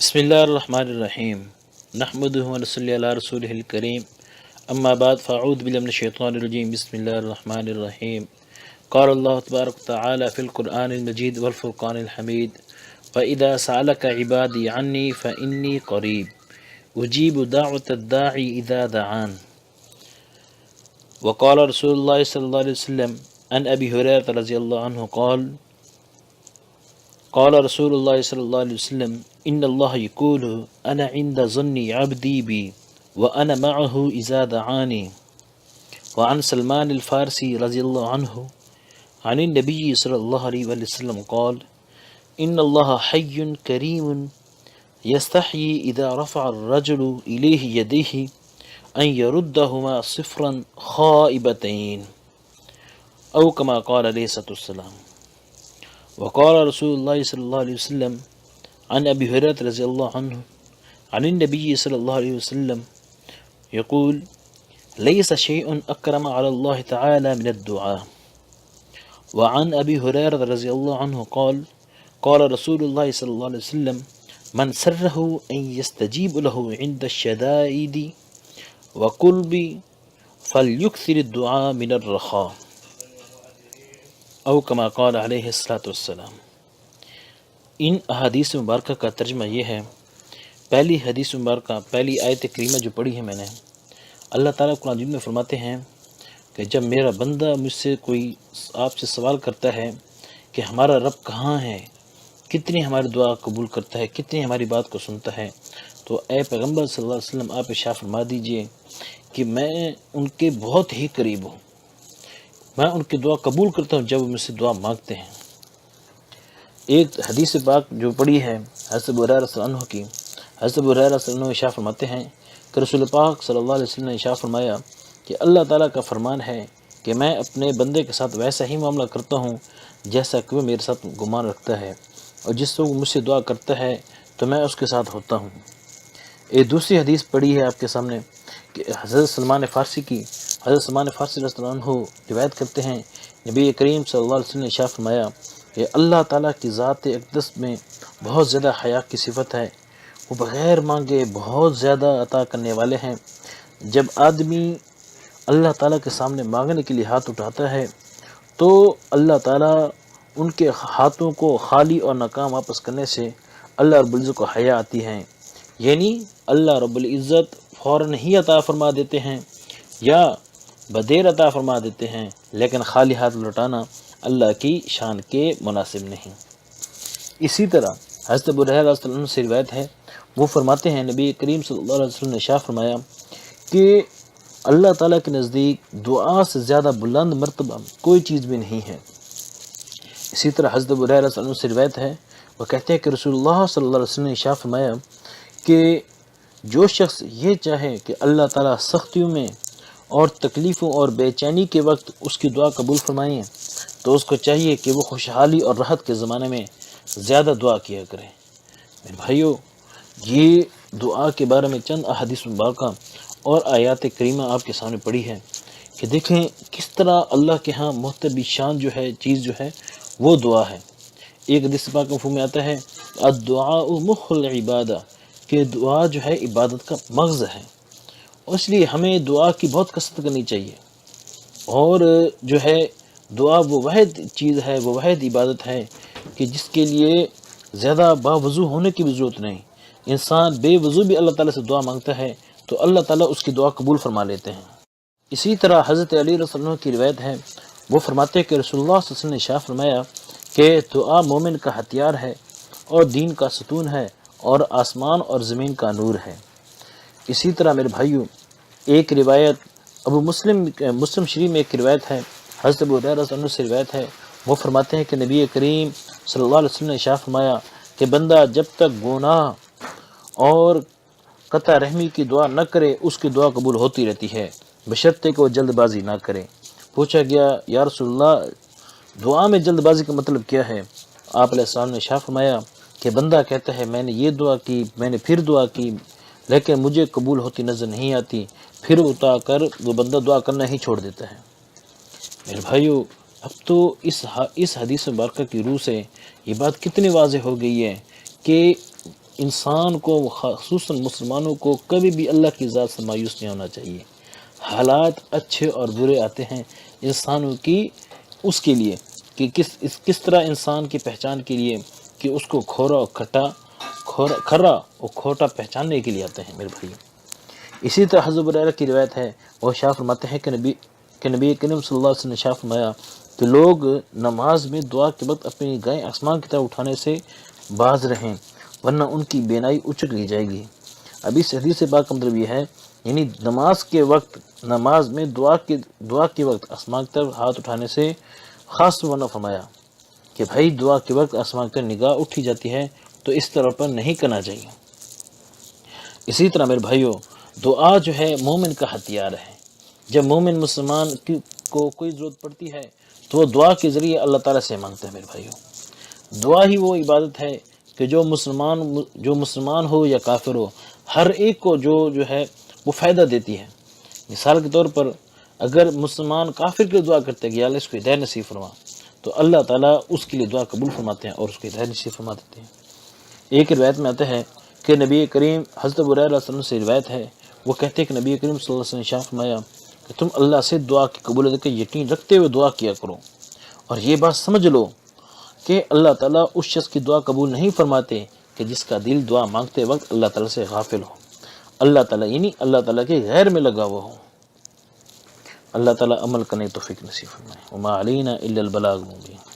بسم اللہ الرحمن الرحیم نحمدہ ونصلی علی رسولہ الکریم اما بعد فاعوذ باللہ من الشیطان الرجیم بسم اللہ الرحمن الرحیم قال اللہ تبارک وتعالی فی القرآن المجید والفرقان الحمید وَإِذَا سَأَلَكَ عِبَادِي عَنِّي فَإِنِّي قَرِيبٌ أُجِيبُ دَعْوَةَ الدَّاعِ إِذَا دَعَانِ وقال رسول اللہ صلی اللہ علیہ وسلم عن ابی ہریرہ رضی اللہ عنہ قال رسول اللہ صلی اللہ علیہ وسلم ان اللہ یقول انا عند ظن عبدی بی وانا معه اذا دعانی وعن سلمان الفارسی رضی اللہ عنہ عن النبی صلی اللہ علیہ وسلم قال ان اللہ حی کریم یستحیی اذا رفع الرجل الیہ یدیہ ان یردہما صفرا خائبتین او کما قال علیہ السلام وقال رسول اللہ صلی اللہ علیہ وسلم عن ابی ہریرہ رضی اللہ عنہ عن النبی صلی اللہ علیہ وسلم یقول لیس شیء اکرم علی اللہ تعالی من الدعاء وعن ابی ہریرہ رضی اللہ عنہ قال رسول اللہ صلی اللہ علیہ وسلم من سرہ ان یستجیب له عند الشدائد وقلب فلیکثر الدعاء من الرخاء او کما قال علیہ السلام۔ ان احادیث مبارکہ کا ترجمہ یہ ہے، پہلی حدیث مبارکہ، پہلی آیت کریمہ جو پڑھی ہے میں نے، اللہ تعالیٰ قرآن مجید میں فرماتے ہیں کہ جب میرا بندہ مجھ سے کوئی آپ سے سوال کرتا ہے کہ ہمارا رب کہاں ہے، کتنی ہماری دعا قبول کرتا ہے، کتنی ہماری بات کو سنتا ہے، تو اے پیغمبر صلی اللہ علیہ وسلم آپ ارشاد فرما دیجئے کہ میں ان کے بہت ہی قریب ہوں، میں ان کی دعا قبول کرتا ہوں جب وہ مجھ سے دعا مانگتے ہیں۔ ایک حدیث پاک جو پڑھی ہے حضرت ابو ہریرہ رضی اللہ عنہ کی، حضرت ابو ہریرہ رضی اللہ عنہ ارشاد فرماتے ہیں کہ رسول پاک صلی اللہ علیہ وسلم نے ارشاد فرمایا کہ اللہ تعالیٰ کا فرمان ہے کہ میں اپنے بندے کے ساتھ ویسا ہی معاملہ کرتا ہوں جیسا کہ وہ میرے ساتھ گمان رکھتا ہے، اور جس وقت مجھ سے دعا کرتا ہے تو میں اس کے ساتھ ہوتا ہوں۔ ایک دوسری حدیث پڑھی ہے آپ کے سامنے کہ حضرت سلمان فارسی کی، حضرت سلمان فارسی رضی اللہ عنہ روایت کرتے ہیں نبی کریم صلی اللہ علیہ وسلم نے ارشاد فرمایا کہ اللہ تعالیٰ کی ذات اقدس میں بہت زیادہ حیا کی صفت ہے، وہ بغیر مانگے بہت زیادہ عطا کرنے والے ہیں۔ جب آدمی اللہ تعالیٰ کے سامنے مانگنے کے لیے ہاتھ اٹھاتا ہے تو اللہ تعالیٰ ان کے ہاتھوں کو خالی اور ناکام واپس کرنے سے اللہ رب العزت کو حیا آتی ہے، یعنی اللہ رب العزت فوراً ہی عطا فرما دیتے ہیں یا بدیر عطا فرما دیتے ہیں، لیکن خالی ہاتھ لوٹانا اللہ کی شان کے مناسب نہیں۔ اسی طرح حضرت ابو ہریرہ رضی اللہ عنہ سے روایت ہے، وہ فرماتے ہیں نبی کریم صلی اللہ علیہ وسلم نے ارشاد فرمایا کہ اللہ تعالیٰ کے نزدیک دعا سے زیادہ بلند مرتبہ کوئی چیز بھی نہیں ہے۔ اسی طرح حضرت ابو ہریرہ رضی اللہ عنہ سے روایت ہے، وہ کہتے ہیں کہ رسول اللہ صلی اللہ علیہ وسلم نے ارشاد فرمایا کہ جو شخص یہ چاہے کہ اللہ تعالیٰ سختیوں میں اور تکلیفوں اور بے چینی کے وقت اس کی دعا قبول فرمائیں تو اس کو چاہیے کہ وہ خوشحالی اور راحت کے زمانے میں زیادہ دعا کیا کرے۔ میرے بھائیو، یہ دعا کے بارے میں چند احادیث مبارکہ اور آیات کریمہ آپ کے سامنے پڑھی ہے کہ دیکھیں کس طرح اللہ کے ہاں محتبی شان جو ہے، چیز جو ہے وہ دعا ہے۔ ایک حدیث پاک مفہوم میں آتا ہے الدعاء مخ العبادہ، کہ دعا جو ہے عبادت کا مغز ہے، اور اس لیے ہمیں دعا کی بہت کثرت کرنی چاہیے، اور جو ہے دعا وہ واحد چیز ہے، وہ واحد عبادت ہے کہ جس کے لیے زیادہ باوضو ہونے کی بھی ضرورت نہیں۔ انسان بے وضو بھی اللہ تعالیٰ سے دعا مانگتا ہے تو اللہ تعالیٰ اس کی دعا قبول فرما لیتے ہیں۔ اسی طرح حضرت علی رضی اللہ عنہ کی روایت ہے، وہ فرماتے ہیں کہ رسول اللہ صلی اللہ علیہ وسلم نے ارشاد فرمایا کہ دعا مومن کا ہتھیار ہے اور دین کا ستون ہے اور آسمان اور زمین کا نور ہے۔ اسی طرح میرے بھائیو، ایک روایت مسلم شریف میں ایک روایت ہے، حضرت ابو ہریرہ رضی اللہ عنہ سے روایت ہے، وہ فرماتے ہیں کہ نبی کریم صلی اللہ علیہ وسلم نے ارشاد فرمایا کہ بندہ جب تک گناہ اور قطع رحمی کی دعا نہ کرے اس کی دعا قبول ہوتی رہتی ہے، بشرطے کہ وہ جلد بازی نہ کرے۔ پوچھا گیا یا رسول اللہ دعا میں جلد بازی کا مطلب کیا ہے؟ آپ علیہ السلام نے ارشاد فرمایا کہ بندہ کہتا ہے میں نے یہ دعا کی، میں نے پھر دعا کی، لیکن مجھے قبول ہوتی نظر نہیں آتی، پھر اٹھا کر وہ بندہ دعا کرنا ہی چھوڑ دیتا ہے۔ میرے بھائیو، اب تو اس حدیث مبارکہ کی روح سے یہ بات کتنی واضح ہو گئی ہے کہ انسان کو خصوصاً مسلمانوں کو کبھی بھی اللہ کی ذات سے مایوس نہیں ہونا چاہیے۔ حالات اچھے اور برے آتے ہیں انسانوں کی اس کے لیے کہ کس طرح انسان کی پہچان کے لیے کہ اس کو کھرا اور کھوٹا پہچاننے کے لیے آتے ہیں میرے بھائی۔ اسی طرح حضرت ابو ہریرہ کی روایت ہے، وہ شاہ فرماتے ہیں کہ نبی کریم صلی اللہ علیہ وسلم نے شاہ فرمایا کہ لوگ نماز میں دعا کے وقت اپنی گائیں آسمان کی طرف اٹھانے سے باز رہیں ورنہ ان کی بینائی اچک لی جائے گی۔ اب اس حدیث پاک کا مطلب یہ ہے یعنی نماز میں دعا کے وقت آسمان کی طرف ہاتھ اٹھانے سے خاص ورنہ فرمایا کہ بھائی دعا کے وقت آسمان کی طرف نگاہ اٹھی جاتی ہے تو اس طرح پر نہیں کرنا چاہیے۔ اسی طرح میرے بھائیوں دعا جو ہے مومن کا ہتھیار ہے۔ جب مومن مسلمان کو کوئی ضرورت پڑتی ہے تو وہ دعا کے ذریعے اللہ تعالیٰ سے مانگتے ہیں میرے بھائیوں۔ دعا ہی وہ عبادت ہے کہ جو مسلمان ہو یا کافر ہو ہر ایک کو جو ہے وہ فائدہ دیتی ہے۔ مثال کے طور پر اگر مسلمان کافر کے دعا کرتے کہ یا اللہ اس کو ہدایت نصیب فرما تو اللہ تعالیٰ اس کے لیے دعا قبول فرماتے ہیں اور اس کو ہدایت نصیب فرما دیتے ہیں۔ ایک روایت میں آتا ہے کہ نبی کریم حضرت ابو ہریرہ رضی اللہ عنہ سے روایت ہے، وہ کہتے ہیں کہ نبی کریم صلی اللہ علیہ وسلم نے ارشاد فرمایا کہ تم اللہ سے دعا کی قبولیت کا یقین رکھتے ہوئے دعا کیا کرو، اور یہ بات سمجھ لو کہ اللہ تعالیٰ اس شخص کی دعا قبول نہیں فرماتے کہ جس کا دل دعا مانگتے وقت اللہ تعالیٰ سے غافل ہو، اللہ تعالیٰ یعنی اللہ تعالیٰ کے غیر میں لگا ہوا ہو۔ اللہ تعالیٰ عمل کرنے توفیق نصیب فرمائے۔ وما علینا الا البلاغ المبین۔